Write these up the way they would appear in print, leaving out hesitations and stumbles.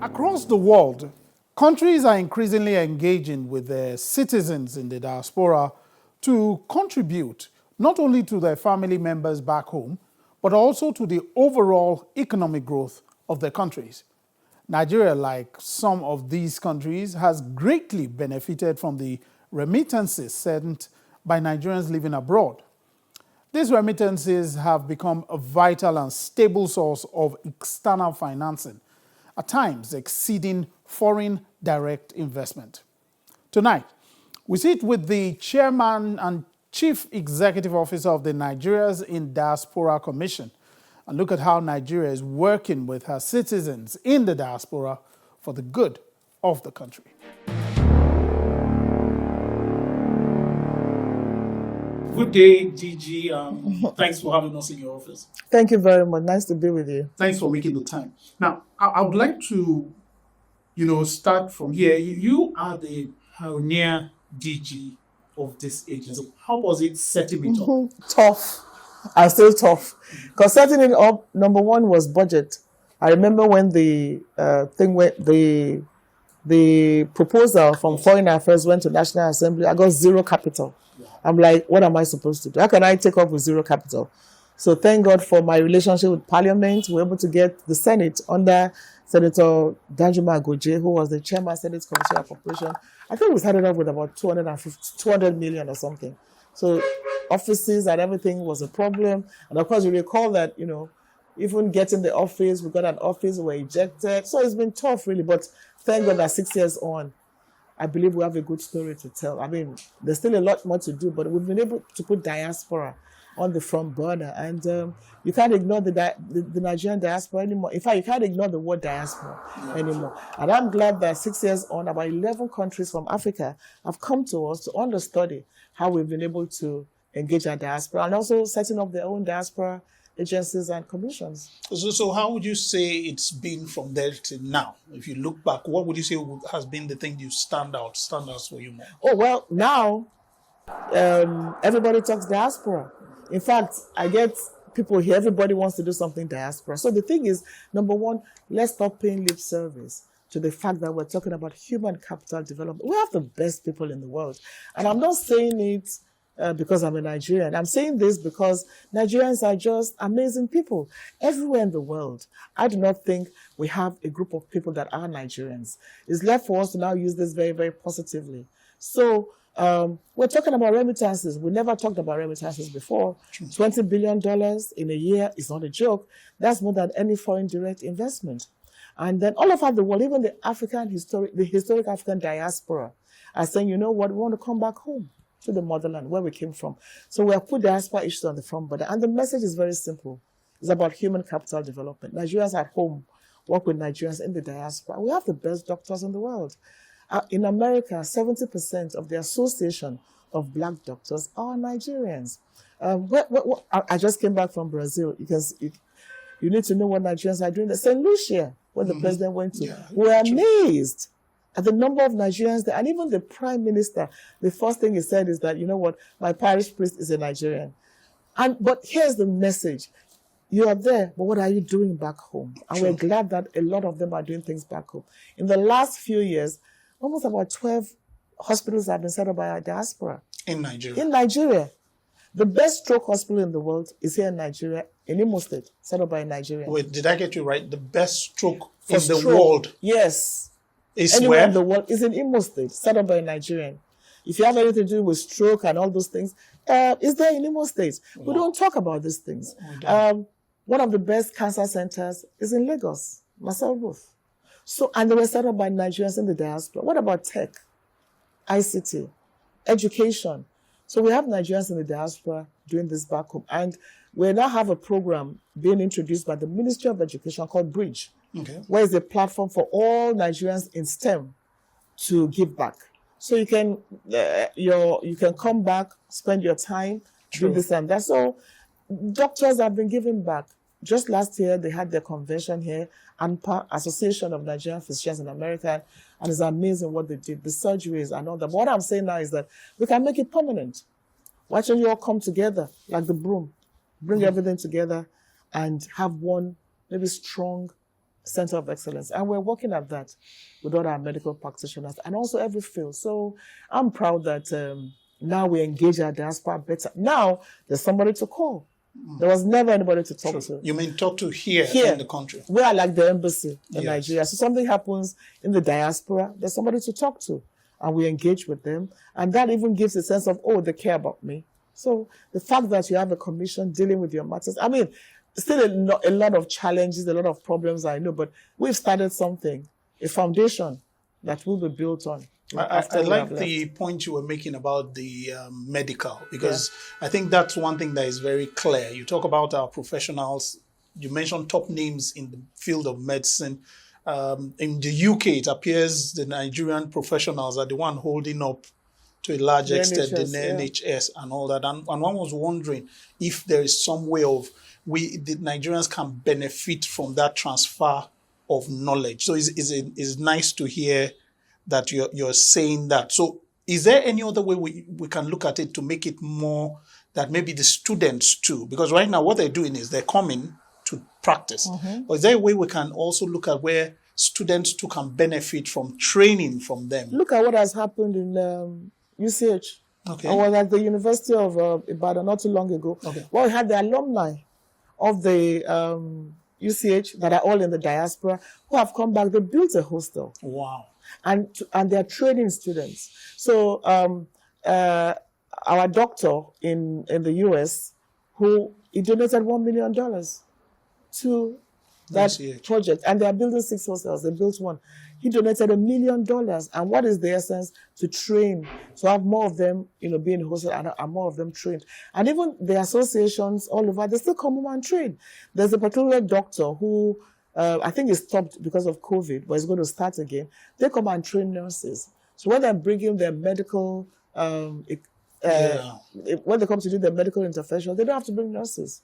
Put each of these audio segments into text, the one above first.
Across the world, countries are increasingly engaging with their citizens in the diaspora to contribute not only to their family members back home, but also to the overall economic growth of their countries. Nigeria, like some of these countries, has greatly benefited from the remittances sent by Nigerians living abroad. These remittances have become a vital and stable source of external financing, at times exceeding foreign direct investment. Tonight, we sit with the chairman and chief executive officer of the Nigerians in Diaspora Commission and look at how Nigeria is working with her citizens in the diaspora for the good of the country. Good day, DG. Thanks for having us in your office. Thank you very much. Nice to be with you. Thanks for making the time. Now, I would like to, start from here. You are the pioneer DG of this agency. How was it setting it up? Tough. I'm still tough. Because setting it up, number one was budget. I remember when the the proposal from Foreign Affairs went to National Assembly, I got zero capital. I'm like, what am I supposed to do? How can I take up with zero capital? So thank God for my relationship with Parliament. We were able to get the Senate under Senator Danjuma Agoje, who was the chairman of Senate Committee on Appropriation. I think we started off with about 200 million or something. So offices and everything was a problem. And of course, you recall that, even getting the office, we got an office, we were ejected. So it's been tough, really. But thank God that 6 years on, I believe we have a good story to tell. I mean, there's still a lot more to do, but we've been able to put diaspora on the front burner. And you can't ignore the Nigerian diaspora anymore. In fact, you can't ignore the word diaspora anymore. And I'm glad that 6 years on, about 11 countries from Africa have come to us to understudy how we've been able to engage our diaspora and also setting up their own diaspora agencies and commissions. So how would you say it's been from there to now? If you look back, what would you say has been the thing stands out for you more? Oh, well, now everybody talks diaspora. In fact, I get people here, everybody wants to do something diaspora. So the thing is, number one, let's stop paying lip service to the fact that we're talking about human capital development. We have the best people in the world. And I'm not saying it because I'm a Nigerian. I'm saying this because Nigerians are just amazing people everywhere in the world. I do not think we have a group of people that are Nigerians. It's left for us to now use this very, very positively. So we're talking about remittances. We never talked about remittances before. $20 billion in a year is not a joke. That's more than any foreign direct investment. And then all over the world, even the historic African diaspora are saying, you know what, we want to come back home to the motherland where we came from. So we have put diaspora issues on the front burner. And the message is very simple. It's about human capital development. Nigerians at home work with Nigerians in the diaspora. We have the best doctors in the world. In America, 70% of the association of black doctors are Nigerians. I just came back from Brazil. You need to know what Nigerians are doing. St. Lucia, where the president went to. We're amazed at the number of Nigerians there. And even the prime minister, the first thing he said is that, you know what, my parish priest is a Nigerian. But here's the message. You are there, but what are you doing back home? And we're glad that a lot of them are doing things back home. In the last few years, almost about 12 hospitals have been set up by our diaspora. In Nigeria? In Nigeria. The best stroke hospital in the world is here in Nigeria, in Imo State, set up by a Nigerian. Wait, did I get you right? The best stroke in the world? Yes. Is anywhere where? in the world is in Imo State, set up by a Nigerian. If you have anything to do with stroke and all those things, it's there in Imo State. Wow. We don't talk about these things. One of the best cancer centers is in Lagos, Marcel Roof. So, and they were set up by Nigerians in the diaspora. What about tech, ICT, education? So we have Nigerians in the diaspora doing this back home. And we now have a program being introduced by the Ministry of Education called Bridge, where is a platform for all Nigerians in STEM to give back. So you can come back, spend your time, do this and that. So doctors have been giving back. Just last year, they had their convention here, ANPA, Association of Nigerian Physicians in America, and it's amazing what they did, the surgeries and all that. But what I'm saying now is that we can make it permanent. Why don't you all come together like the broom, bring everything together and have one maybe strong center of excellence. And we're working at that with all our medical practitioners and also every field. So I'm proud that now we engage our diaspora better. Now there's somebody to call. There was never anybody to talk to. You mean talk to here in the country? We are like the embassy in Nigeria. So something happens in the diaspora, there's somebody to talk to. And we engage with them. And that even gives a sense of, oh, they care about me. So the fact that you have a commission dealing with your matters, I mean, still a lot of challenges, a lot of problems, I know, but we've started something, a foundation that will be built on. I like the point you were making about the medical, because I think that's one thing that is very clear. You talk about our professionals, you mentioned top names in the field of medicine. In the UK, it appears the Nigerian professionals are the one holding up to a large extent the NHS and all that. And one was wondering if there is some way of the Nigerians can benefit from that transfer of knowledge. So it's nice to hear that you're saying that. So is there any other way we can look at it to make it more that maybe the students too, because right now what they're doing is they're coming to practice. But is there a way we can also look at where students too can benefit from training from them? Look at what has happened in UCH. Okay. I was at the University of Ibadan not too long ago. Okay. Well, we had the alumni of the UCH that are all in the diaspora who have come back. They built a hostel. Wow. And they're training students. So our doctor in the US, he donated $1 million to that project. And they're building 6 hostels. They built one. He donated $1 million. And what is the essence? To train, to have more of them, being hosted and more of them trained. And even the associations all over, they still come home and train. There's a particular doctor who, I think he stopped because of COVID, but he's going to start again. They come and train nurses. So when they bring in their medical, when they come to do their medical intervention, they don't have to bring nurses.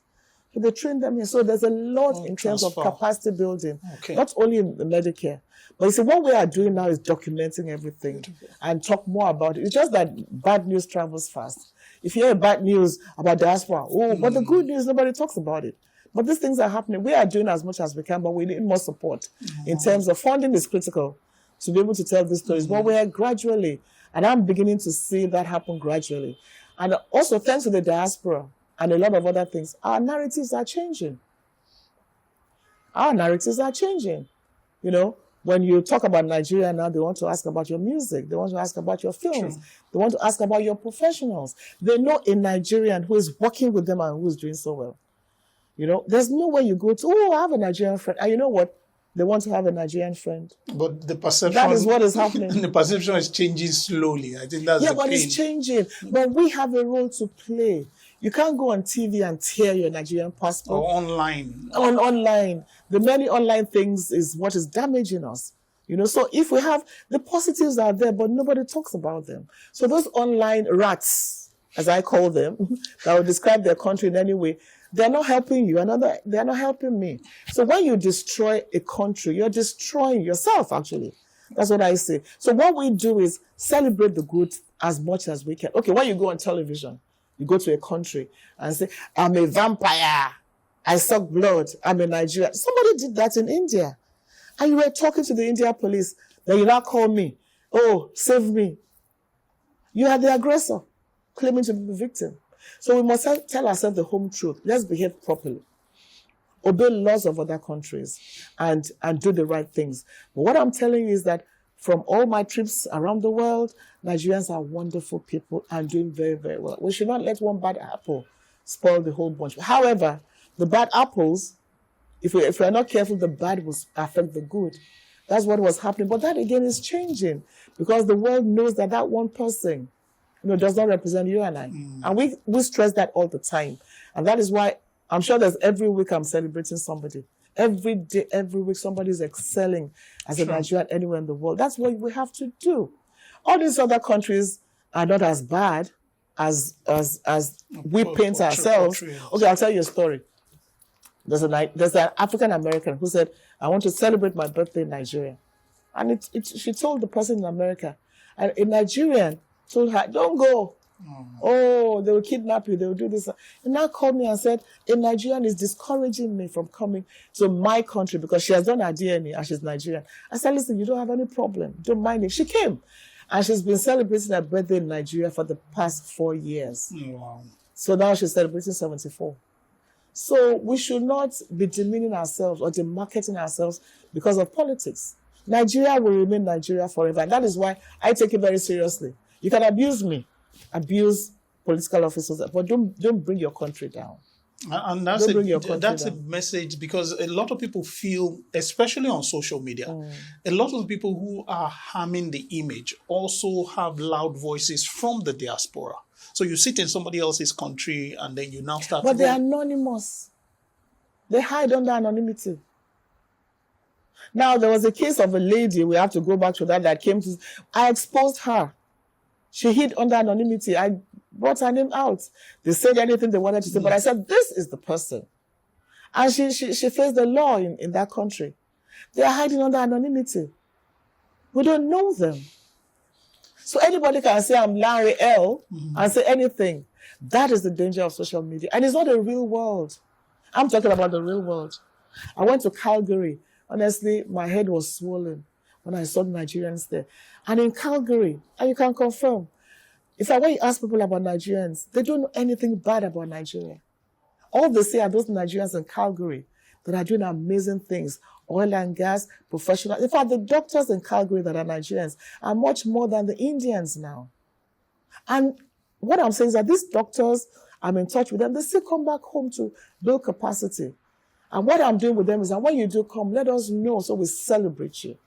So they train them here. So there's a lot in terms of capacity building, not only in the Medicare. But you see, what we are doing now is documenting everything and talk more about it. It's just that bad news travels fast. If you hear bad news about diaspora, but the good news, nobody talks about it. But these things are happening. We are doing as much as we can, but we need more support. In terms of funding is critical to be able to tell these stories. But we are gradually, and I'm beginning to see that happen gradually. And also, thanks to the diaspora and a lot of other things, our narratives are changing. Our narratives are changing. When you talk about Nigeria now, they want to ask about your music. They want to ask about your films. True. They want to ask about your professionals. They know a Nigerian who is working with them and who is doing so well. There's no way you go to, I have a Nigerian friend. And you know what? They want to have a Nigerian friend. But the perception... That is what is happening. The perception is changing slowly. I think that's the but it's changing. But we have a role to play. You can't go on TV and tear your Nigerian passport. Or online. Online. The many online things is what is damaging us. So if we have... The positives are there, but nobody talks about them. So those online rats, as I call them, that will describe their country in any way, they're not helping you, they're not helping me. So when you destroy a country, you're destroying yourself, actually. That's what I say. So what we do is celebrate the good as much as we can. Okay, when you go on television, you go to a country and say, I'm a vampire, I suck blood, I'm a Nigerian. Somebody did that in India. And you were talking to the India police, then you now call me, oh, save me. You are the aggressor, claiming to be the victim. So we must tell ourselves the home truth. Let's behave properly. Obey laws of other countries and do the right things. But what I'm telling you is that from all my trips around the world, Nigerians are wonderful people and doing very, very well. We should not let one bad apple spoil the whole bunch. However, the bad apples, if we're not careful, the bad will affect the good. That's what was happening. But that again is changing because the world knows that one person does not represent you and I. And we stress that all the time. And that is why I'm sure there's every week I'm celebrating somebody. Every day, every week, somebody's excelling as a Nigerian anywhere in the world. That's what we have to do. All these other countries are not as bad as we paint ourselves. Okay, I'll tell you a story. There's an African American who said, I want to celebrate my birthday in Nigeria. And she told the person in America, and a Nigerian told her, don't go. Oh, they will kidnap you. They will do this. And now called me and said, a Nigerian is discouraging me from coming to my country because she has done her DNA and she's Nigerian. I said, listen, you don't have any problem. Don't mind it. She came. And she's been celebrating her birthday in Nigeria for the past 4 years. Wow. So now she's celebrating 74. So we should not be demeaning ourselves or demarketing ourselves because of politics. Nigeria will remain Nigeria forever. And that is why I take it very seriously. You can abuse me, abuse political officers, but don't bring your country down. And that's a message, because a lot of people feel, especially on social media, a lot of the people who are harming the image also have loud voices from the diaspora. So you sit in somebody else's country and then you now start... But they're anonymous. They hide under anonymity. Now, there was a case of a lady, we have to go back to that came to... I exposed her. She hid under anonymity. I brought her name out. They said anything they wanted to say, but I said, this is the person. And she faced the law in that country. They are hiding under anonymity. We don't know them. So anybody can say, I'm Larry L. and say anything. That is the danger of social media. And it's not a real world. I'm talking about the real world. I went to Calgary. Honestly, my head was swollen when I saw the Nigerians there. And in Calgary, and you can confirm, in fact, when you ask people about Nigerians, they don't know anything bad about Nigeria. All they say are those Nigerians in Calgary that are doing amazing things. Oil and gas, professional. In fact, the doctors in Calgary that are Nigerians are much more than the Indians now. And what I'm saying is that these doctors, I'm in touch with them, they still come back home to build capacity. And what I'm doing with them is that when you do come, let us know so we celebrate you.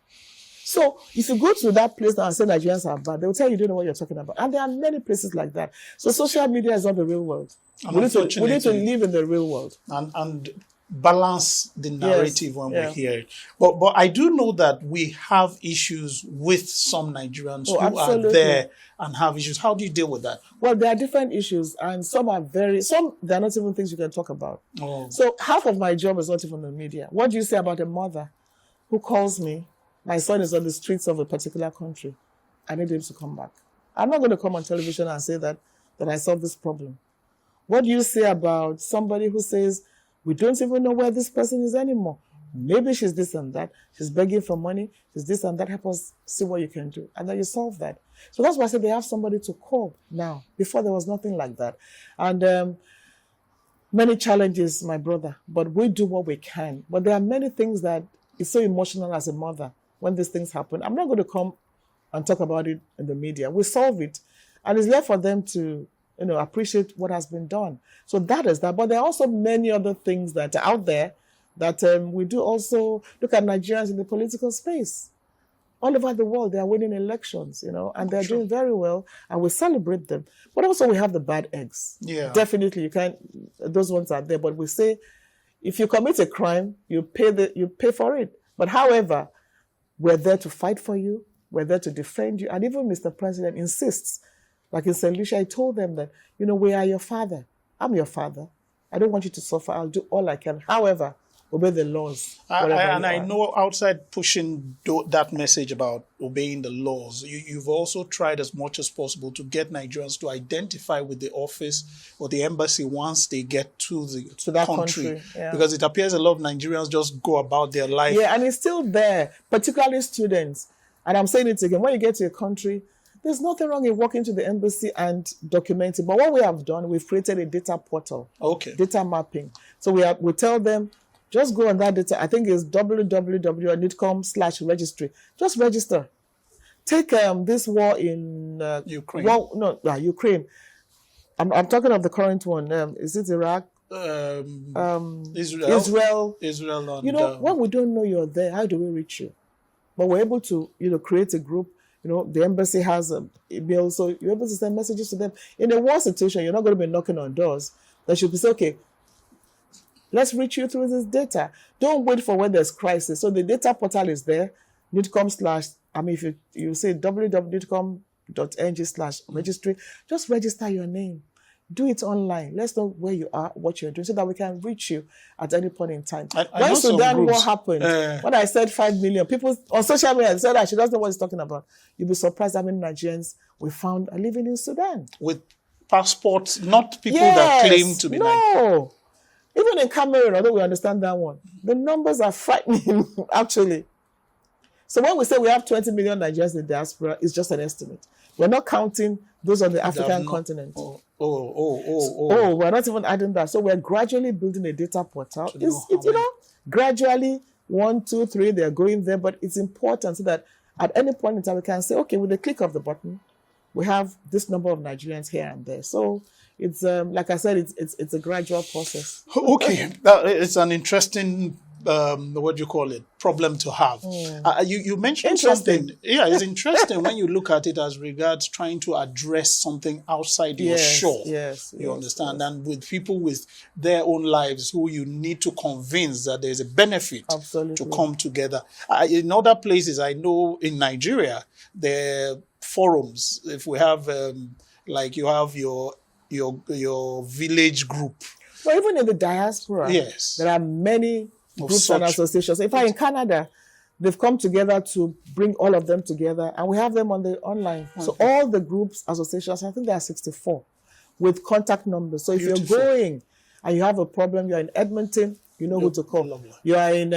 So if you go to that place now and say Nigerians are bad, they'll tell you don't know what you're talking about. And there are many places like that. So social media is not the real world. We need to live in the real world. And balance the narrative when we hear it. But I do know that we have issues with some Nigerians who are there and have issues. How do you deal with that? Well, there are different issues, and some they're not even things you can talk about. So half of my job is not even the media. What do you say about a mother who calls me, my son is on the streets of a particular country, I need him to come back? I'm not going to come on television and say that I solved this problem. What do you say about somebody who says, we don't even know where this person is anymore? Maybe she's this and that. She's begging for money. She's this and that. Help us see what you can do. And then you solve that. So that's why I said they have somebody to call now. Before, there was nothing like that. And many challenges, my brother. But we do what we can. But there are many things that is so emotional as a mother when these things happen. I'm not going to come and talk about it in the media. We solve it. And it's left for them to appreciate what has been done. So that is that. But there are also many other things that are out there that we do also look at Nigerians in the political space. All over the world, they are winning elections, and they're doing very well, and we celebrate them. But also we have the bad eggs. Yeah. Definitely, those ones are there. But we say, if you commit a crime, you pay for it. But however, we're there to fight for you. We're there to defend you. And even Mr. President insists. Like in St. Lucia, I told them that, we are your father. I'm your father. I don't want you to suffer. I'll do all I can. However, obey the laws. I know outside pushing that message about obeying the laws, you've also tried as much as possible to get Nigerians to identify with the office or the embassy once they get to that country. Yeah. Because it appears a lot of Nigerians just go about their life. Yeah, and it's still there, particularly students. And I'm saying it again, when you get to a country, there's nothing wrong in walking to the embassy and documenting. But what we have done, we've created a data portal. Okay. Data mapping. So we tell them, just go on that data. I think it's www.nidcom/registry. Just register. Take this war in Ukraine. Ukraine. I'm talking of the current one. Is it Iraq? Israel. And, when we don't know you're there, how do we reach you? But we're able to, create a group. The embassy has a email, so you're able to send messages to them. In a war situation, you're not going to be knocking on doors. They should be saying, okay, let's reach you through this data. Don't wait for when there's crisis. So the data portal is there. Nidcom/ if you say www.nidcom.ng/registry, just register your name. Do it online. Let's know where you are, what you're doing, so that we can reach you at any point in time. When Sudan war happened, when I said 5 million, people on social media said that she doesn't know what he's talking about. You'll be surprised how many Nigerians we found are living in Sudan. With passports, not people that claim to be Nigerian. No. Even in Cameroon, although we understand that one, the numbers are frightening, actually. So when we say we have 20 million Nigerians in the diaspora, it's just an estimate. We're not counting those on the African continent. Oh, we're not even adding that. So we're gradually building a data portal. Gradually, 1, 2, 3, they're going there, but it's important so that at any point in time we can say, okay, with the click of the button, we have this number of Nigerians here and there. So it's like I said, it's a gradual process. Okay, it's an interesting problem to have. You mentioned something. Yeah, it's interesting when you look at it as regards trying to address something outside your shore. Yes, you understand, and with people with their own lives who you need to convince that there's a benefit to come together. In other places, I know in Nigeria, there are forums. If we have, like you have your village group. But even in the diaspora, there are many groups and associations. In fact, in Canada, they've come together to bring all of them together, and we have them on the online. Okay. So all the groups, associations, I think there are 64 with contact numbers. So if you're going and you have a problem, you're in Edmonton, you know who to call. Lovely. You are in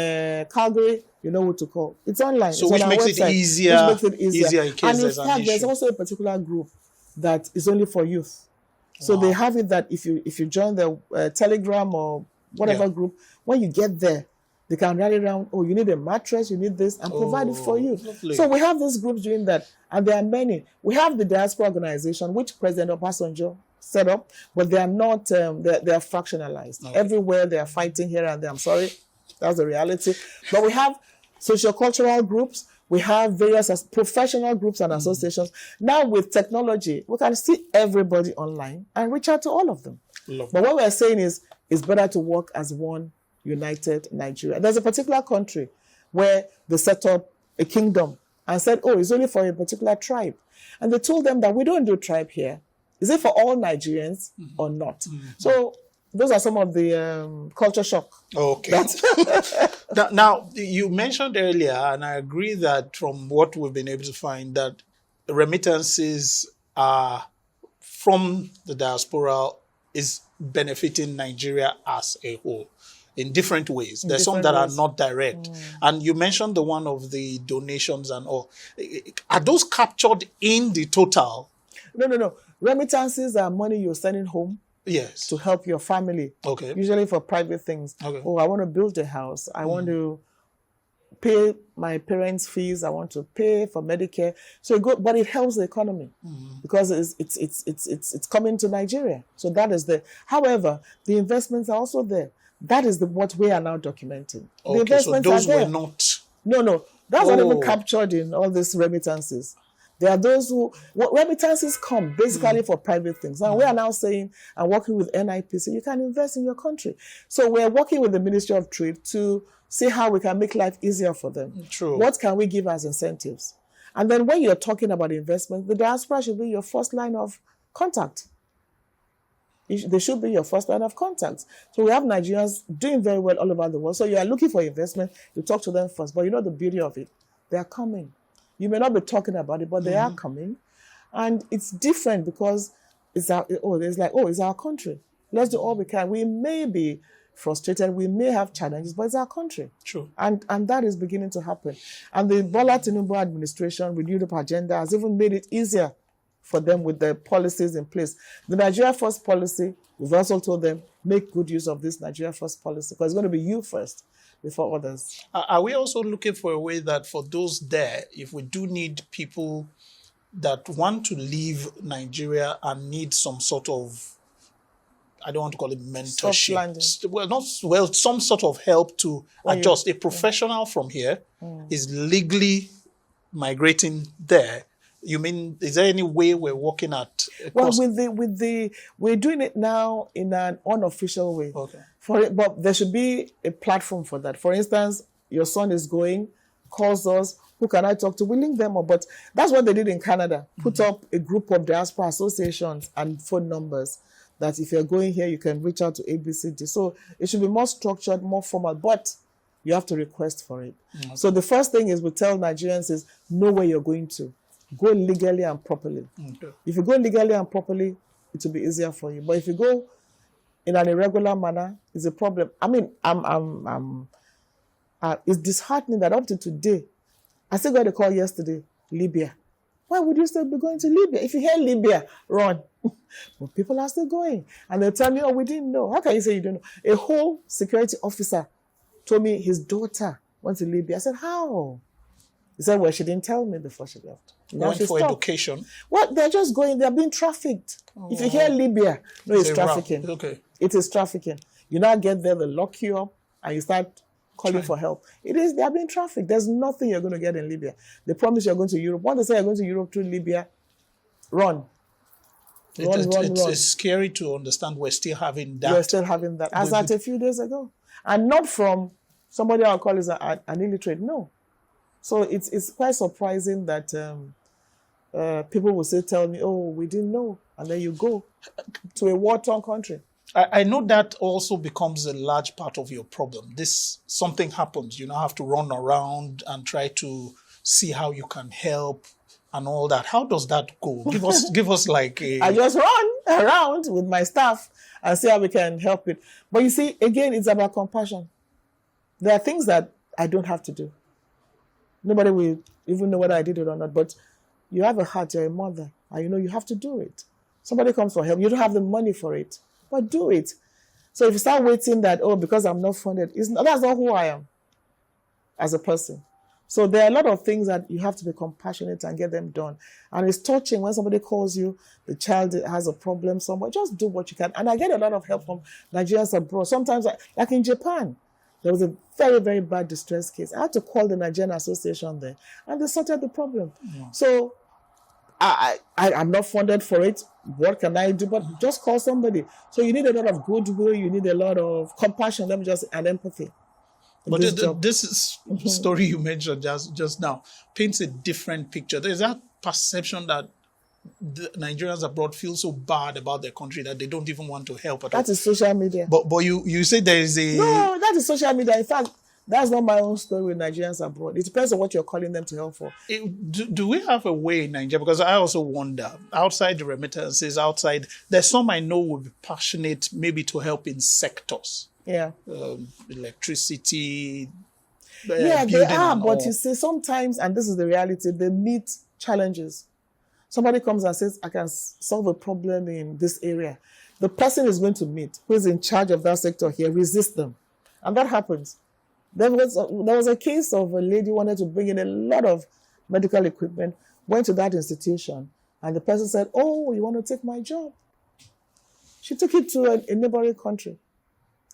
Calgary, you know who to call. It's online. So which makes it easier. In case and in there's fact, an issue. there's also a particular group that is only for youth. So they have it that if you join the Telegram or whatever group, when you get there, they can rally around, oh, you need a mattress, you need this, and provide it for you. Lovely. So we have these groups doing that, and there are many. We have the Diaspora organization, which President Obasanjo set up, but they are not, they are fractionalized. Okay. Everywhere they are fighting here and there. I'm sorry, that's the reality. But we have sociocultural groups, we have various professional groups and associations. Now with technology, we can see everybody online and reach out to all of them. Lovely. But what we're saying is, it's better to work as one united Nigeria. There's a particular country where they set up a kingdom and said, oh, it's only for a particular tribe. And they told them that we don't do tribe here. Is it for all Nigerians or not? So those are some of the culture shock. Okay. Now, you mentioned earlier, and I agree that from what we've been able to find, that remittances are from the diaspora is benefiting Nigeria as a whole in different ways. There's some that are not direct. And you mentioned the one of the donations and all. Are those captured in the total? No. Remittances are money you're sending home. Yes. To help your family. Okay. Usually for private things. Okay. Oh, I want to build a house. I want to pay my parents' fees. I want to pay for Medicare. So but it helps the economy because it's coming to Nigeria. So that is however, the investments are also there. That is what we are now documenting. Okay, the investments so those are there. were not. No. That's not even captured in all these remittances. There are those remittances come basically for private things. Now we are now saying and working with NIP, so you can invest in your country. So we're working with the Ministry of Trade to see how we can make life easier for them. True. What can we give as incentives? And then when you're talking about investment, the diaspora should be your first line of contact. They should be your first line of contact. So we have Nigerians doing very well all over the world. So you are looking for investment, you talk to them first. But you know the beauty of it, they are coming. You may not be talking about it, but they are coming. And it's different because it's our country. Let's do all we can. We may be frustrated, we may have challenges, but it's our country. True. And that is beginning to happen. And the Bola Tinubu administration, Renewed Hope agenda, has even made it easier for them with the policies in place. The Nigeria First policy, we've also told them, make good use of this Nigeria First policy, because it's going to be you first before others. Are we also looking for a way that for those there, if we do need people that want to leave Nigeria and need some sort of, I don't want to call it mentorship. Some sort of help to adjust. A professional from here is legally migrating there. You mean, is there any way we're working at? Well, we're doing it now in an unofficial way. Okay. But there should be a platform for that. For instance, your son is going, calls us, who can I talk to? We link them up. But that's what they did in Canada. Put up a group of diaspora associations and phone numbers that if you're going here, you can reach out to ABCD. So it should be more structured, more formal, but you have to request for it. Okay. So the first thing is we tell Nigerians is know where you're going to. Go legally and properly. Okay. If you go legally and properly, it will be easier for you. But if you go in an irregular manner, it's a problem. I mean, it's disheartening that up to today, I still got a call yesterday, Libya. Why would you still be going to Libya? If you hear Libya, run. But people are still going. And they'll tell me, oh, we didn't know. How can you say you don't know? A whole security officer told me his daughter went to Libya. I said, how? He said, well, she didn't tell me before she left. Now went for education? Well, they're just going, they're being trafficked. Oh. If you hear Libya, no, it's trafficking. Okay. It is trafficking. You now get there, they lock you up, and you start calling for help. They're being trafficked. There's nothing you're going to get in Libya. They promise you're going to Europe. Once they say you're going to Europe through Libya, run. It's scary to understand we're still having that. We're still having that. As at a few days ago. And not from somebody I'll call is an illiterate. No. So it's quite surprising that people will say, tell me, oh, we didn't know. And then you go to a war-torn country. I know that also becomes a large part of your problem. Something happens, you now have to run around and try to see how you can help and all that. How does that go? Give us like a... I just run around with my staff and see how we can help it. But you see, again, it's about compassion. There are things that I don't have to do. Nobody will even know whether I did it or not. But you have a heart, you're a mother, and you know you have to do it. Somebody comes for help, you don't have the money for it. But do it. So if you start waiting that, oh, because I'm not funded, that's not who I am as a person. So there are a lot of things that you have to be compassionate and get them done. And it's touching when somebody calls you, the child has a problem somewhere, just do what you can. And I get a lot of help from Nigerians abroad. Sometimes, like in Japan, there was a very, very bad distress case. I had to call the Nigerian Association there, and they sorted the problem. Yeah. So I'm not funded for it. What can I do? But just call somebody. So you need a lot of goodwill. You need a lot of compassion. And empathy. But this story you mentioned just now paints a different picture. There's that perception that the Nigerians abroad feel so bad about their country that they don't even want to help at all. That is social media. But you say there is a... No, that is social media. In fact, that's not my own story with Nigerians abroad. It depends on what you're calling them to help for. Do we have a way in Nigeria? Because I also wonder, outside the remittances, there's some I know will be passionate maybe to help in sectors. Yeah. Electricity. Yeah, they are. But you see, sometimes, and this is the reality, they meet challenges. Somebody comes and says, I can solve a problem in this area. The person is going to meet, who is in charge of that sector here, resist them. And that happens. There was a case of a lady who wanted to bring in a lot of medical equipment, went to that institution, and the person said, oh, you want to take my job? She took it to a neighboring country.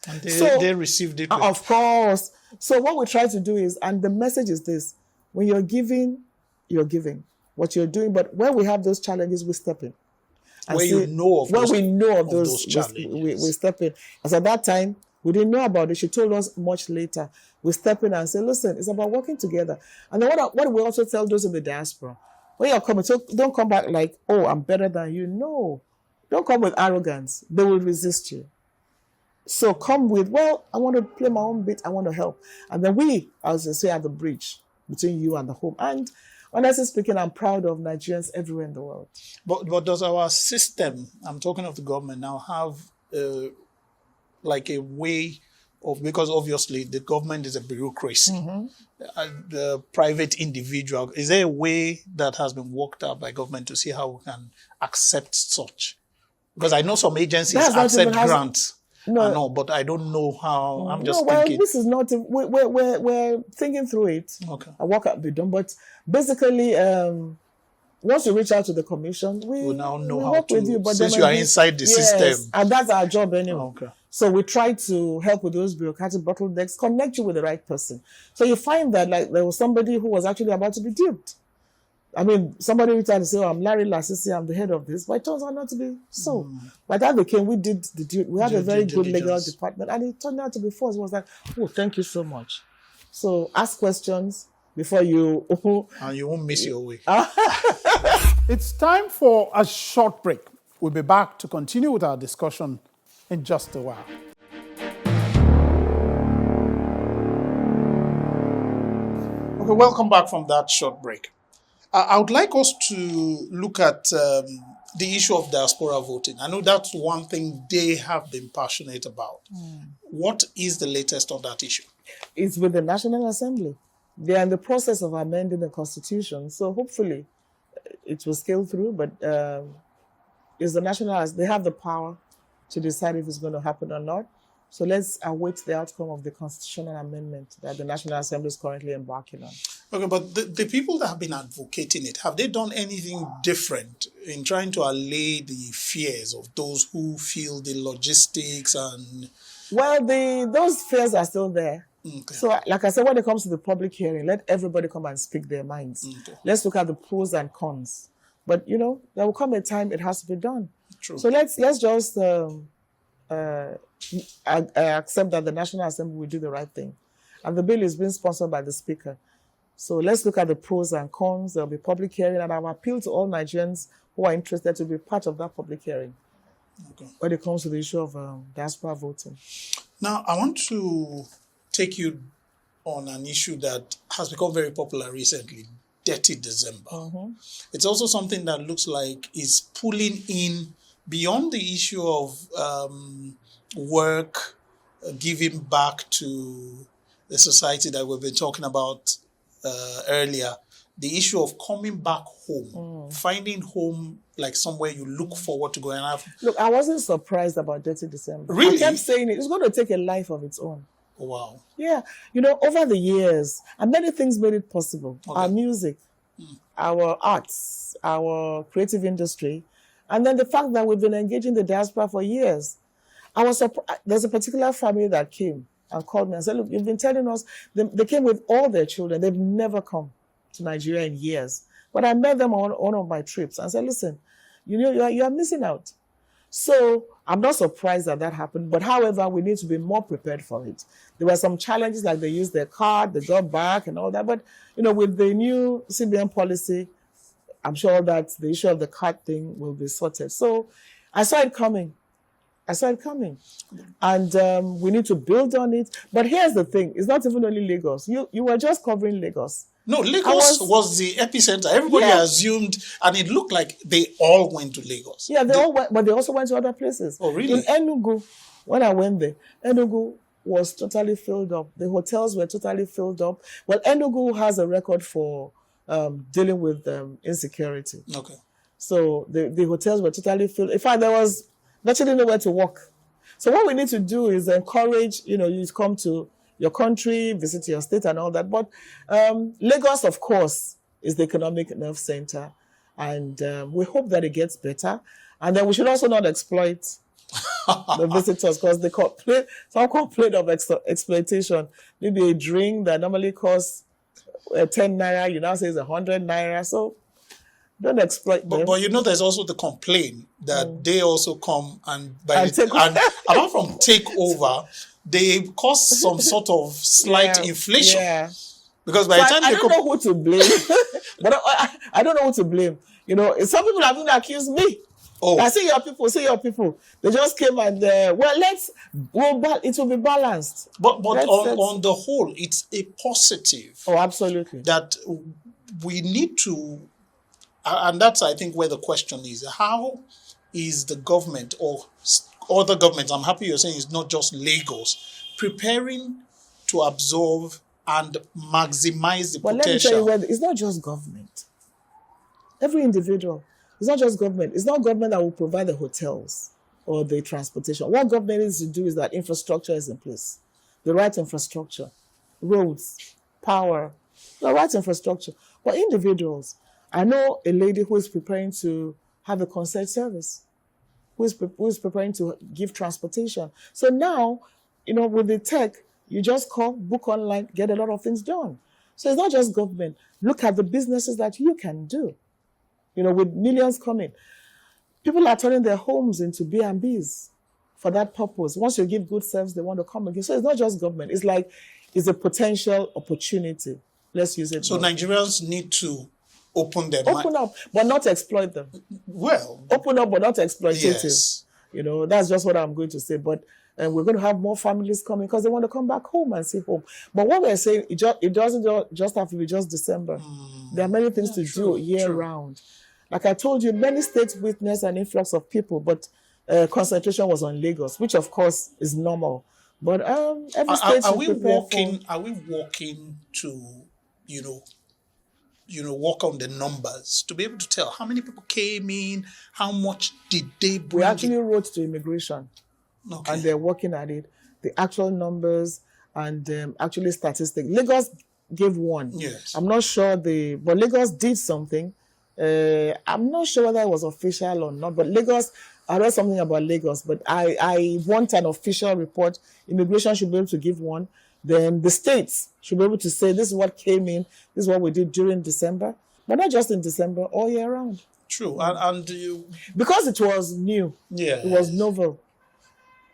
And they received it. Of course. So what we try to do is, and the message is this, when you're giving, you're giving. What you're doing, but when we have those challenges, we step in. When we know of those challenges. We step in. As at that time, we didn't know about it. She told us much later. We step in and say, listen, it's about working together. And then what we also tell those in the diaspora, when you're coming, so don't come back like, oh, I'm better than you. No. Don't come with arrogance. They will resist you. So come with, well, I want to play my own bit. I want to help. And then we, as I say, are the bridge between you and the home. And honestly speaking, I'm proud of Nigerians everywhere in the world. But does our system, I'm talking of the government now, have like a way of, because obviously the government is a bureaucracy, the private individual, is there a way that has been worked out by government to see how we can accept such? Because I know some agencies accept grants. No, but I don't know how. I'm just thinking. This is not. We're thinking through it. Okay. A work out be done, but basically, once you reach out to the commission, we now know how work to. With you, but since you are inside the system, and that's our job anyway. Okay. So we try to help with those bureaucratic bottlenecks, connect you with the right person. So you find that like there was somebody who was actually about to be duped. I mean, somebody reached out and said, oh, I'm Larry Lassisi, I'm the head of this. But it turns out not to be so. By the time they came, we had a very good legal department. And it turned out to be false. It was like, oh, thank you so much. So ask questions before you... and you won't miss your way. It's time for a short break. We'll be back to continue with our discussion in just a while. Okay, welcome back from that short break. I would like us to look at the issue of diaspora voting. I know that's one thing they have been passionate about. What is the latest on that issue? It's with the National Assembly. They are in the process of amending the Constitution, so hopefully it will scale through, but it's the National, they have the power to decide if it's going to happen or not. So let's await the outcome of the constitutional amendment that the National Assembly is currently embarking on. Okay, but the people that have been advocating it, have they done anything different in trying to allay the fears of those who feel the logistics and... Well, those fears are still there. Okay. So, like I said, when it comes to the public hearing, let everybody come and speak their minds. Okay. Let's look at the pros and cons. But, you know, there will come a time it has to be done. True. So let's just accept that the National Assembly will do the right thing. And the bill is being sponsored by the Speaker. So let's look at the pros and cons. There will be public hearing, and I will appeal to all Nigerians who are interested to be part of that public hearing when it comes to the issue of diaspora voting. Now, I want to take you on an issue that has become very popular recently, Dirty December. It's also something that looks like is pulling in beyond the issue of work, giving back to the society that we've been talking about earlier, the issue of coming back home, finding home like somewhere you look forward to going and have. Look, I wasn't surprised about Dirty December. Really? I kept saying it's going to take a life of its own. Wow. Yeah. You know, over the years, and many things made it possible. Our music, our arts, our creative industry, and then the fact that we've been engaging the diaspora for years. I was surprised. There's a particular family that came and called me and said, look, you've been telling us, they came with all their children. They've never come to Nigeria in years. But I met them on one of my trips and said, listen, you know, you are missing out. So I'm not surprised that happened. But however, we need to be more prepared for it. There were some challenges, like they used their card, they got back and all that. But, you know, with the new CBN policy, I'm sure that the issue of the card thing will be sorted. So I saw it coming. And we need to build on it. But here's the thing. It's not even only Lagos. You were just covering Lagos. No, Lagos was the epicenter. Everybody assumed, and it looked like they all went to Lagos. Yeah, they all went, but they also went to other places. Oh, really? In Enugu, when I went there, Enugu was totally filled up. The hotels were totally filled up. Well, Enugu has a record for dealing with insecurity. Okay. So the hotels were totally filled. In fact, there was virtually nowhere to walk. So what we need to do is encourage, you to come to your country, visit your state and all that. But Lagos, of course, is the economic nerve center. And we hope that it gets better. And then we should also not exploit the visitors, because some complain of exploitation. Maybe a drink that normally costs 10 naira, you now say it's 100 naira. So don't exploit them. But there's also the complaint that they also come and apart from take over, they cause some sort of slight inflation. Yeah. Because by the time I don't know who to blame. But I don't know who to blame. Some people have even accused me. Oh. I see your people. They just came and it will be balanced. But on the whole, it's a positive. Oh, absolutely. That we need to, and that's I think where the question is: how is the government or other governments? I'm happy you're saying it's not just Lagos preparing to absorb and maximize the potential. Let me tell you, it's not just government. Every individual. It's not just government. It's not government that will provide the hotels or the transportation. What government needs to do is that infrastructure is in place. The right infrastructure, roads, power, the right infrastructure. But individuals, I know a lady who is preparing to have a concert service, who is preparing to give transportation. So now, with the tech, you just call, book online, get a lot of things done. So it's not just government. Look at the businesses that you can do. With millions coming. People are turning their homes into B&Bs for that purpose. Once you give good service, they want to come again. So it's not just government. It's a potential opportunity. Let's use it. So Nigerians need to open their mind. Open up, but not exploit them. Well. Open up, but not exploitative. Yes. That's just what I'm going to say. But we're going to have more families coming because they want to come back home and see home. But what we're saying, it doesn't just have to be just December. There are many things to do year round. Like I told you, many states witnessed an influx of people, but concentration was on Lagos, which of course is normal. But every state are should we prepare working? Are we working to, work on the numbers to be able to tell how many people came in, how much did they bring? We actually wrote to immigration, Okay. and they're working at it. The actual numbers and actually statistics. Lagos gave one. Yes. I'm not sure but Lagos did something. I'm not sure whether it was official or not, but Lagos, I read something about Lagos, but I want an official report. Immigration should be able to give one. Then the states should be able to say, this is what came in, this is what we did during December, but not just in December, all year round. True. And you... Because it was new. Yeah. It was novel.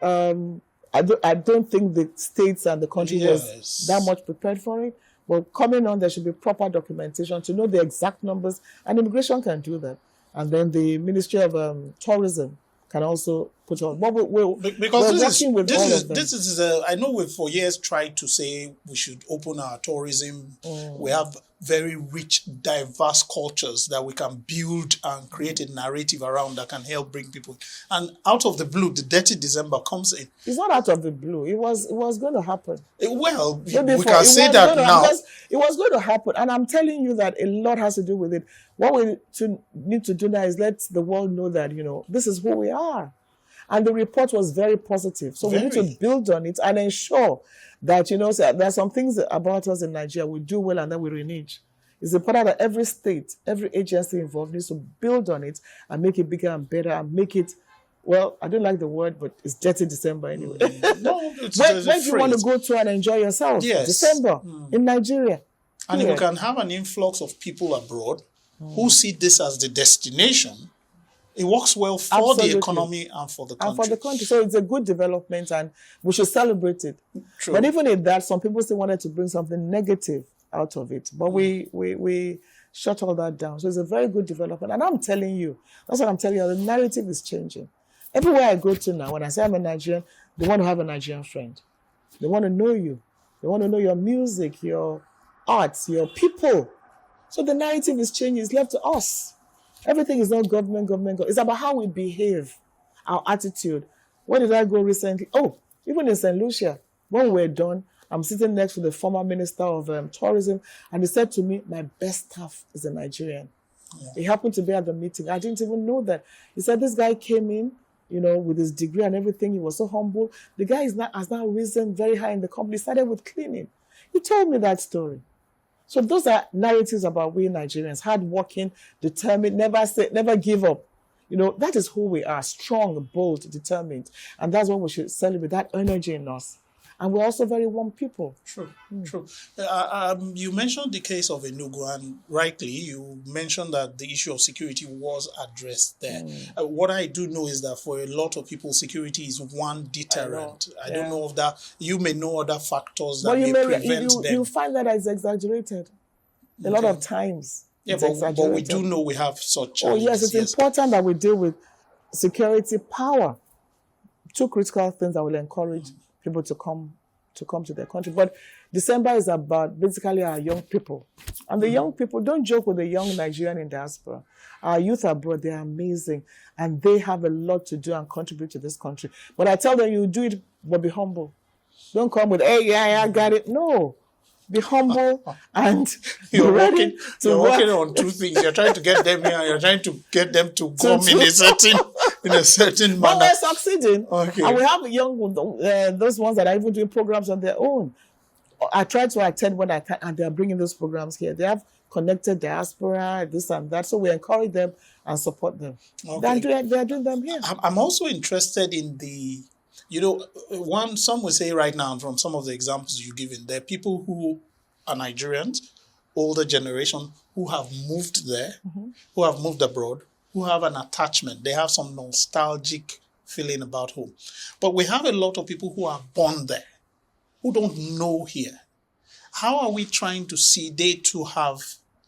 I don't think the states and the country was that much prepared for it. But coming on, there should be proper documentation to know the exact numbers, and immigration can do that. And then the Ministry of Tourism can also put on. But because this is I know we've for years tried to say we should open our tourism. We have very rich, diverse cultures that we can build and create a narrative around that can help bring people. And out of the blue, the dirty December comes in. It's not out of the blue. It was going to happen. Well, we can say that now. It was going to happen. And I'm telling you that a lot has to do with it. What we need to do now is let the world know that, this is who we are. And the report was very positive. So we need to build on it and ensure that, there are some things about us in Nigeria. We do well and then we renege. It's important that every state, every agency involved needs to build on it and make it bigger and better and make it, well, I don't like the word, but it's dirty December anyway. No, where do you want to go to and enjoy yourself? Yes. December in Nigeria. And if we can have an influx of people abroad who see this as the destination, it works well for the economy and for the country. So it's a good development and we should celebrate it. True. But even in that, some people still wanted to bring something negative out of it. But we shut all that down. So it's a very good development. And I'm telling you, that's what I'm telling you, the narrative is changing. Everywhere I go to now, when I say I'm a Nigerian, they want to have a Nigerian friend. They want to know you. They want to know your music, your arts, your people. So the narrative is changing. It's left to us. Everything is not government. It's about how we behave, our attitude. Where did I go recently? Oh, even in St. Lucia, when we're done, I'm sitting next to the former Minister of Tourism, and he said to me, my best staff is a Nigerian. Yeah. He happened to be at the meeting. I didn't even know that. He said this guy came in, with his degree and everything. He was so humble. The guy has now risen very high in the company. He started with cleaning. He told me that story. So those are narratives about we Nigerians, hardworking, determined, never give up. That is who we are, strong, bold, determined. And that's what we should celebrate, that energy in us. And we're also very warm people. True. You mentioned the case of Enugu, and rightly, you mentioned that the issue of security was addressed there. What I do know is that for a lot of people, security is one deterrent. I don't know if that, you may know other factors that may prevent them. You find that it's exaggerated a lot of times. Yeah, but we do know we have such challenges. Oh, yes, it's important that we deal with security power. Two critical things that will encourage people to come to their country. But December is about basically our young people. And the young people, don't joke with the young Nigerian in diaspora. Our youth abroad, they are amazing. And they have a lot to do and contribute to this country. But I tell them, you do it, but be humble. Don't come with, hey, I got it. No. Be humble and you're working on two things. You're trying to get them here. You're trying to get them to come in a certain manner. But we're succeeding. Okay. And we have young those ones that are even doing programs on their own. I try to attend when I can, and they're bringing those programs here. They have connected diaspora, this and that. So we encourage them and support them. Okay. They're doing them here. I'm also interested in the. Some would say right now, from some of the examples you've given, there are people who are Nigerians, older generation, who have moved there, who have moved abroad, who have an attachment. They have some nostalgic feeling about home. But we have a lot of people who are born there, who don't know here. How are we trying to see they too have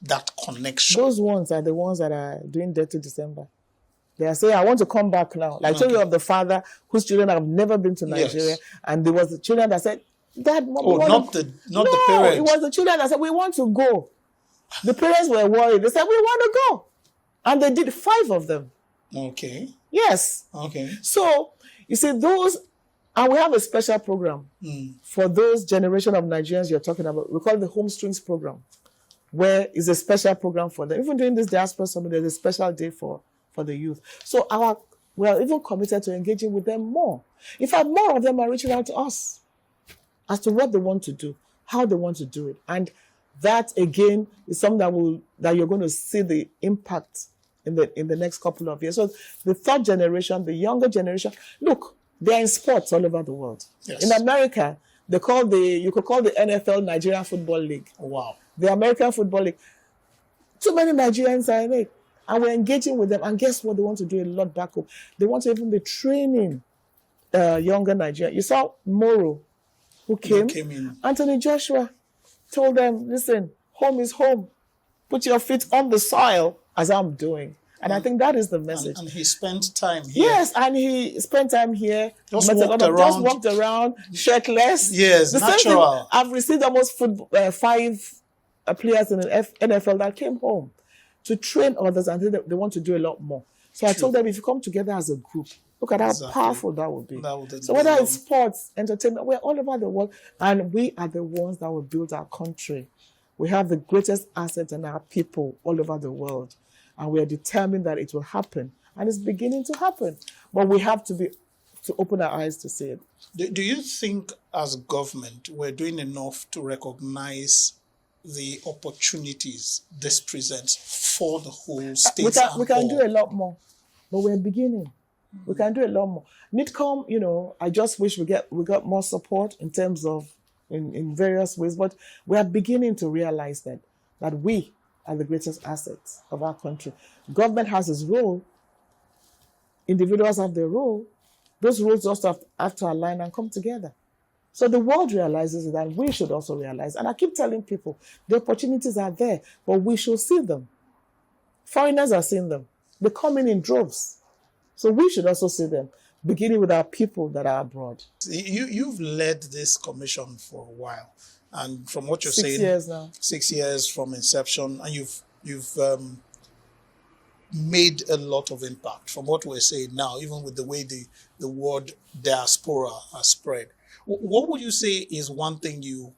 that connection? Those ones are the ones that are doing dirty December. They are saying, I want to come back now. Like I told you of the father whose children have never been to Nigeria. Yes. And there was the children that said, Dad, Mom, not the parents. It was the children that said, we want to go. The parents were worried. They said, we want to go. And they did 5 of them. Okay. Yes. Okay. So, you see, those, and we have a special program for those generation of Nigerians you're talking about. We call it the Homestrings Program, where it's a special program for them. Even during this Diaspora Summit, there's a special day for the youth. So we are even committed to engaging with them more. In fact, more of them are reaching out to us as to what they want to do, how they want to do it. And that, again, is something that you're going to see the impact in the next couple of years. So the third generation, the younger generation, look, they're in sports all over the world. Yes. In America, you could call the NFL Nigerian Football League. Oh, wow. The American Football League. Too many Nigerians are in it. And we're engaging with them. And guess what? They want to do a lot back home. They want to even be training younger Nigerians. You saw Moro, who came in. Anthony Joshua told them, listen, home is home. Put your feet on the soil, as I'm doing. And I think that is the message. And he spent time here. Yes, and he spent time here. Just walked around, shirtless. Yes, the natural. Same thing, I've received almost 5 players in the NFL that came home to train others, and they want to do a lot more. So I told them, if you come together as a group, look at how powerful that would be. So whether it's sports, entertainment, we're all over the world, and we are the ones that will build our country. We have the greatest asset in our people all over the world, and we are determined that it will happen, and it's beginning to happen. But we have to open our eyes to see it. Do you think, as a government, we're doing enough to recognize the opportunities this presents for the whole state? We can do a lot more, but we're beginning. We can do a lot more. NITCOM, I just wish we got more support in terms of in various ways, but we are beginning to realize that we are the greatest assets of our country. Government has its role. Individuals have their role. Those roles also have to align and come together. So the world realizes that we should also realize. And I keep telling people, the opportunities are there, but we should see them. Foreigners are seeing them. They come in droves. So we should also see them, beginning with our people that are abroad. You've led this commission for a while. And from what you're 6 saying, years now. 6 years from inception, and you've made a lot of impact from what we're saying now, even with the way the word diaspora has spread. What would you say is one thing you've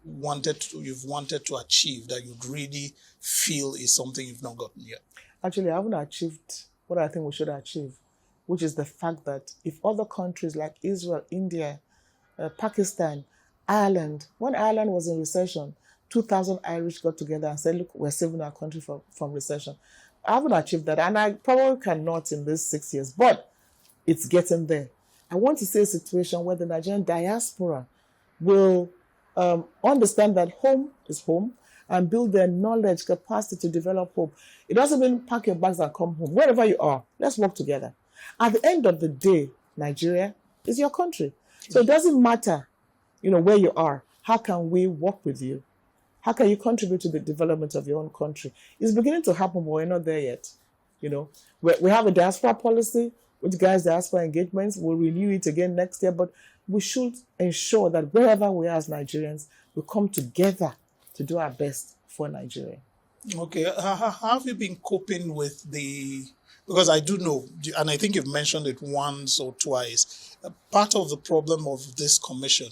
wanted to achieve that you'd really feel is something you've not gotten yet? Actually, I haven't achieved what I think we should achieve, which is the fact that if other countries like Israel, India, Pakistan, Ireland, when Ireland was in recession, 2,000 Irish got together and said, look, we're saving our country from recession. I haven't achieved that, and I probably cannot in these 6 years, but it's getting there. I want to see a situation where the Nigerian diaspora will understand that home is home and build their knowledge, capacity to develop home. It doesn't mean pack your bags and come home. Wherever you are, let's work together. At the end of the day, Nigeria is your country. So it doesn't matter, where you are. How can we work with you? How can you contribute to the development of your own country? It's beginning to happen, but we're not there yet. We have a diaspora policy, which guides diaspora engagements. We'll renew it again next year, but we should ensure that wherever we are as Nigerians, we come together to do our best for Nigeria. Okay. How have you been coping with because I do know, and I think you've mentioned it once or twice, part of the problem of this commission,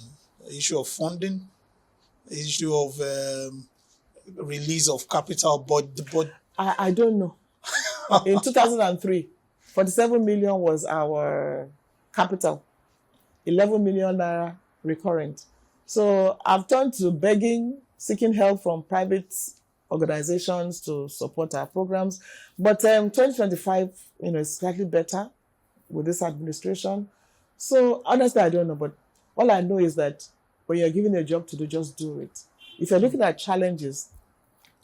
the issue of funding, the issue of release of capital, but I don't know. In 2003, 47 million was our capital, 11 million naira recurrent. So I've turned to begging, seeking help from private organizations to support our programs. But 2025, is slightly better with this administration. So honestly, I don't know. But all I know is that when you're given a job to do, just do it. If you're looking at challenges,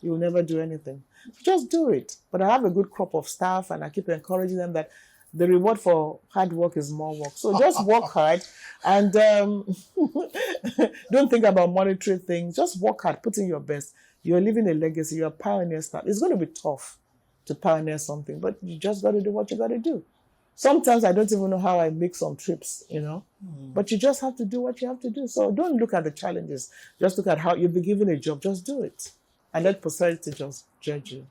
you will never do anything. Just do it. But I have a good crop of staff, and I keep encouraging them that the reward for hard work is more work. So just work hard and don't think about monetary things. Just work hard, put in your best. You're leaving a legacy. You're a pioneer staff. It's going to be tough to pioneer something, but you just got to do what you got to do. Sometimes I don't even know how I make some trips, but you just have to do what you have to do. So don't look at the challenges. Just look at how you'll be given a job. Just do it. And let posterity just judge you.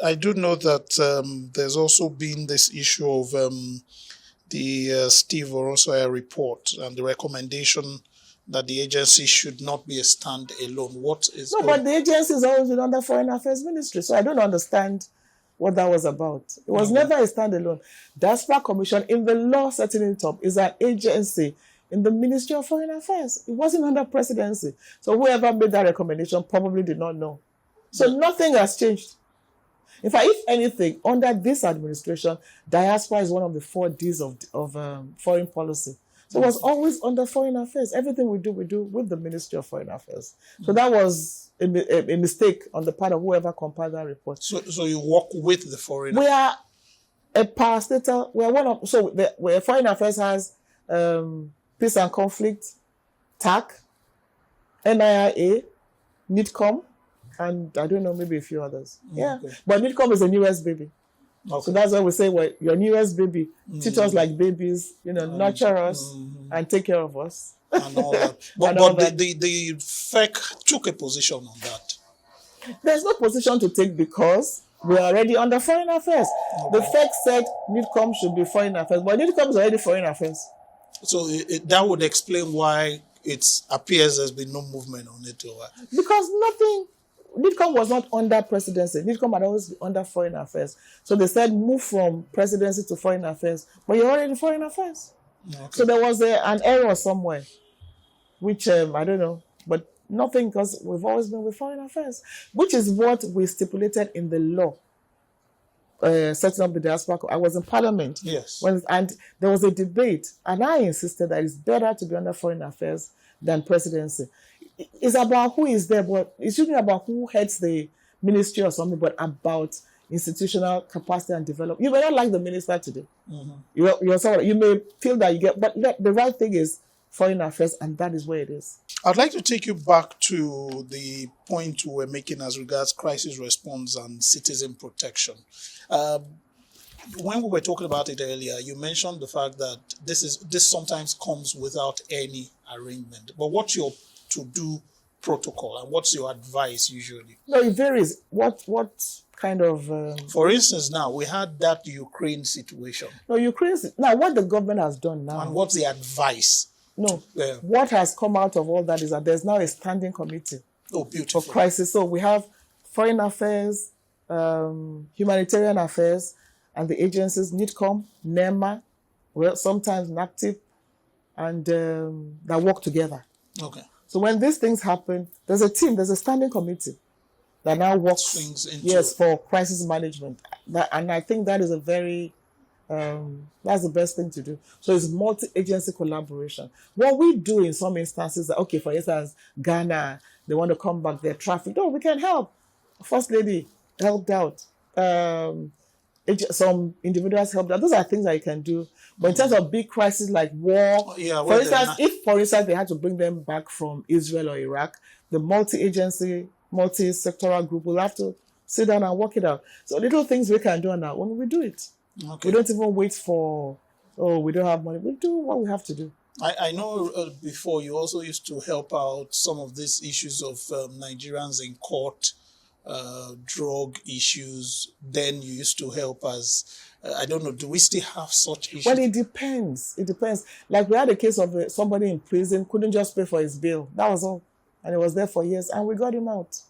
I do know that there's also been this issue of the Steve Orosoya report and the recommendation that the agency should not be a stand-alone. What is No, but the agency has always been under Foreign Affairs Ministry, so I don't understand what that was about. It was never a standalone. Diaspora Commission, in the law setting it up, is an agency in the Ministry of Foreign Affairs. It wasn't under presidency. So whoever made that recommendation probably did not know. So nothing has changed. In fact, if anything, under this administration, diaspora is one of the 4 Ds of foreign policy. So it was always under Foreign Affairs. Everything we do with the Ministry of Foreign Affairs. So that was a mistake on the part of whoever compiled that report. So you work with the foreign. We are a parastatal. We are one of where Foreign Affairs has Peace and Conflict, TAC, NIIA, NITCOM, and I don't know, maybe a few others. Yeah, but NITCOM is a newest baby. Okay. So that's why we say, well, your newest baby, teach us like babies, nurture us and take care of us. And all that. But the FEC took a position on that. There's no position to take because we're already under Foreign Affairs. Okay. The FEC said NITCOM should be Foreign Affairs, but NITCOM is already Foreign Affairs. So that would explain why it appears there's been no movement on it. Because NITCOM was not under presidency. NITCOM had always been under Foreign Affairs. So they said move from presidency to Foreign Affairs. But you're already in Foreign Affairs. Okay. So there was an error somewhere, which I don't know. But nothing, because we've always been with Foreign Affairs, which is what we stipulated in the law. Setting up the diaspora. I was in Parliament. Yes. And there was a debate. And I insisted that it's better to be under Foreign Affairs than presidency. It's about who is there, but it shouldn't be about who heads the ministry or something, but about institutional capacity and development. You may not like the minister today. You may feel that you get, but the right thing is Foreign Affairs, and that is where it is. I'd like to take you back to the point we were making as regards crisis response and citizen protection. When we were talking about it earlier, you mentioned the fact that this sometimes comes without any arrangement. But what's your to-do protocol and what's your advice usually? No, it varies. What kind of... For instance, now we had that Ukraine situation. No, now what the government has done now... And what's the advice? No, what has come out of all that is that there's now a standing committee. Oh, beautiful. For crisis. So we have Foreign Affairs, Humanitarian Affairs, and the agencies, NITCOM, NEMA, sometimes NACTIP, and that work together. Okay. So when these things happen, there's a team, there's a standing committee that now works for crisis management. And I think that is a very, that's the best thing to do. So it's multi-agency collaboration. What we do in some instances, okay, for instance, Ghana, they want to come back, they're trafficked. Oh, we can help. First Lady helped out. Some individuals helped out. Those are things that you can do. But in terms of big crises like war, for instance, they had to bring them back from Israel or Iraq, the multi-agency, multi-sectoral group will have to sit down and work it out. So little things we can do on our own, we do it. Okay. We don't even wait for, we don't have money. We do what we have to do. I know before you also used to help out some of these issues of Nigerians in court, drug issues. Then you used to help us. I don't know, do we still have such issues? Well, it depends. It depends. Like we had a case of somebody in prison, couldn't just pay for his bail. That was all. And he was there for years, and we got him out.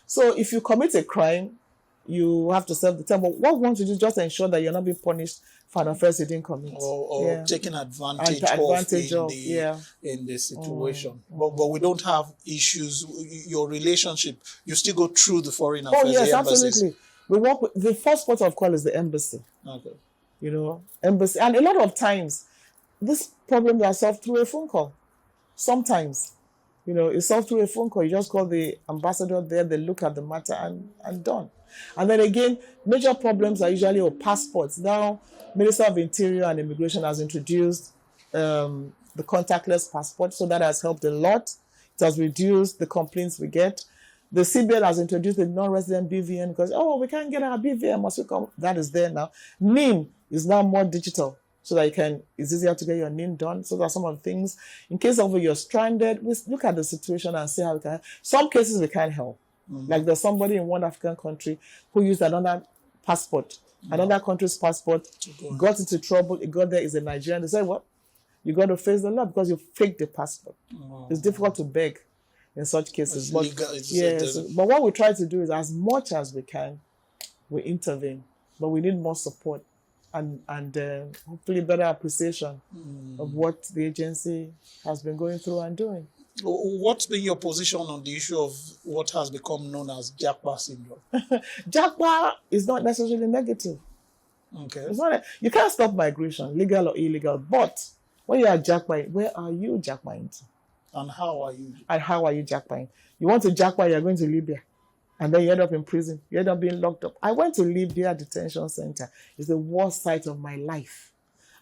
So if you commit a crime, you have to serve the term. But what we want to do is just ensure that you're not being punished for an offense you didn't commit. Or taking advantage of in the situation. But we don't have issues. Your relationship, you still go through the foreign affairs. Oh, yes, absolutely. We work with, the first port of call is the embassy. Okay. Embassy. And a lot of times, this problem is solved through a phone call. Sometimes, it's solved through a phone call. You just call the ambassador there, they look at the matter and done. And then again, major problems are usually passports. Now, Minister of Interior and Immigration has introduced the contactless passport, so that has helped a lot. It has reduced the complaints we get. The CBN has introduced the non-resident BVN because, we can't get our BVN, must we come? That is there now. NIM is now more digital, so that it's easier to get your NIM done. So that's some of the things. In case of you're stranded, we look at the situation and see how we can help. Some cases we can't help. Like there's somebody in one African country who used another passport, another country's passport, got into trouble. It got there, is a Nigerian. They said, what? You got to face the law because you faked the passport. It's difficult to beg in such cases. It's But legal. yes, but what we try to do is, as much as we can, we intervene. But we need more support and hopefully better appreciation of what the agency has been going through and doing. What's been your position on the issue of what has become known as Jackp Syndrome? JAPA is not necessarily negative. Okay. It's not. You can't stop migration, legal or illegal. But when you are JAPA, where are you JAPA into? And how are you? And how are you JAPA? You want to JAPA, you're going to Libya. And then you end up in prison. You end up being locked up. I went to Libya detention center. It's the worst sight of my life.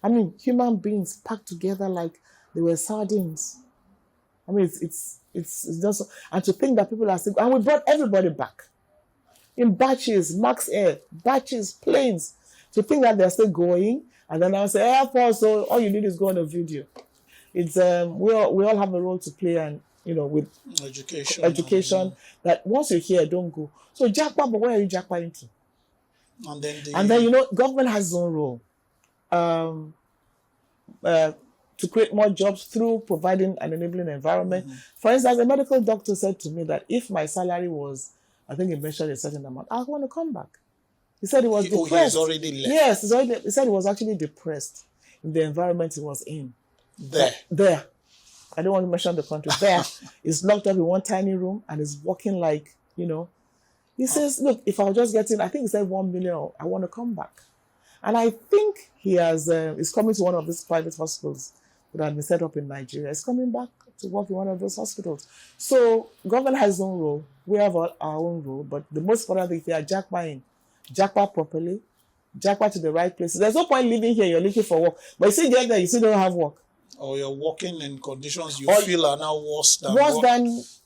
I mean, human beings packed together like they were sardines. I mean, it's just, and to think that people are still, and we brought everybody back in batches, max air, batches, planes. To think that they're still going, and then I'll say, Air Force, so all you need is go on a video. It's we all have a role to play, and with education. That once you're here, don't go. So JAPA, but where are you JAPA into? And then government has its own role. To create more jobs through providing an enabling environment. For instance, a medical doctor said to me that if my salary was, I think he mentioned a certain amount, I want to come back. He said he was depressed. He's already left. Yes, he said he was actually depressed in the environment he was in. There. I don't want to mention the country. There. He's locked up in one tiny room and is walking like, He says, look, if I was just getting, I think he said 1 million, I want to come back. And I think he is coming to one of these private hospitals that have been set up in Nigeria. He's coming back to work in one of those hospitals. So government has its own role. We have our own role. But the most important thing, if you are JAPA properly, JAPA to the right places. There's no point living here, you're looking for work. But you see, get there, you still don't have work. Or you're working in conditions you feel are now worse than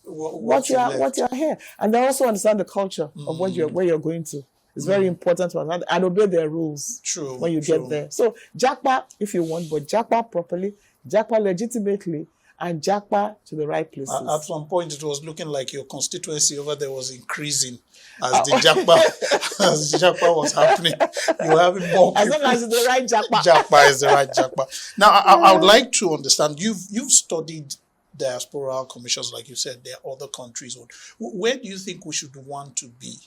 what you're here. And they also understand the culture of where you're going to. It's very important to understand and obey their rules when you get there. So JAPA, if you want, but JAPA properly, JAPA legitimately, and JAPA to the right places. At some point, it was looking like your constituency over there was increasing as the JAPA was happening. You were having more people. As long as it's the right JAPA. JAPA is the right JAPA. Now, I would like to understand, you've studied diasporal commissions, like you said, there are other countries. Where do you think we should want to be?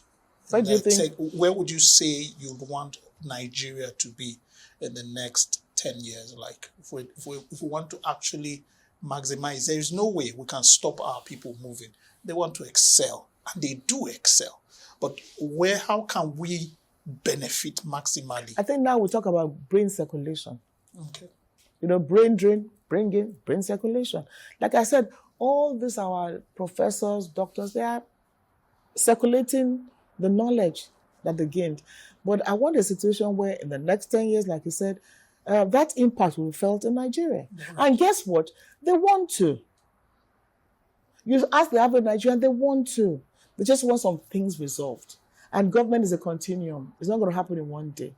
Where would you say you'd want Nigeria to be in the next 10 years? Like, if we want to actually maximize, there is no way we can stop our people moving. They want to excel, and they do excel. But how can we benefit maximally? I think now we talk about brain circulation. Okay. Brain drain, brain gain, brain circulation. Like I said, all these our professors, doctors, they are circulating the knowledge that they gained. But I want a situation where in the next 10 years, like you said, that impact will be felt in Nigeria. Right. And guess what? They want to. You ask the average Nigerian, they want to. They just want some things resolved. And government is a continuum. It's not going to happen in one day.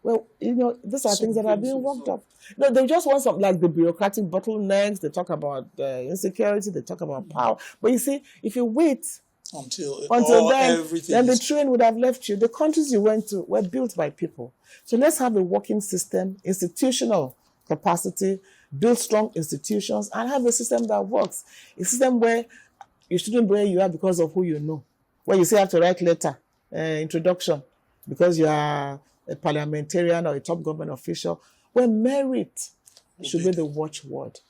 Well, these are things that are being worked up. No, they just want some, like the bureaucratic bottlenecks. They talk about insecurity. They talk about power. But you see, if you wait until then the train would have left you. The countries you went to were built by people. So let's have a working system, institutional capacity, build strong institutions, and have a system that works. A system where you shouldn't be where you are because of who you know. Where you say you have to write letter, introduction, because you are a parliamentarian or a top government official. Where merit should be the watchword.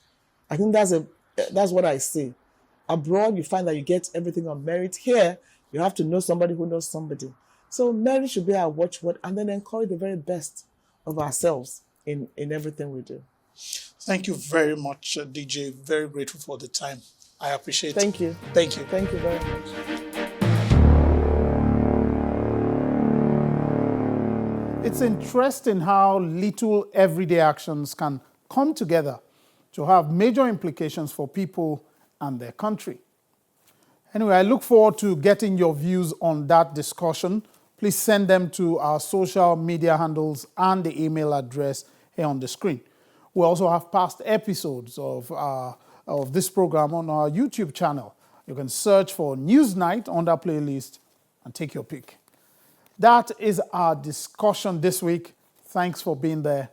I think that's what I say. Abroad, you find that you get everything on merit. Here, you have to know somebody who knows somebody. So merit should be our watchword, and then encourage the very best of ourselves in everything we do. Thank you very much, DJ. Very grateful for the time. I appreciate it. Thank you. Thank you. Thank you very much. It's interesting how little everyday actions can come together to have major implications for people and their country. Anyway, I look forward to getting your views on that discussion. Please send them to our social media handles and the email address here on the screen. We also have past episodes of this program on our YouTube channel. You can search for Newsnight under playlist and take your pick. That is our discussion this week. Thanks for being there.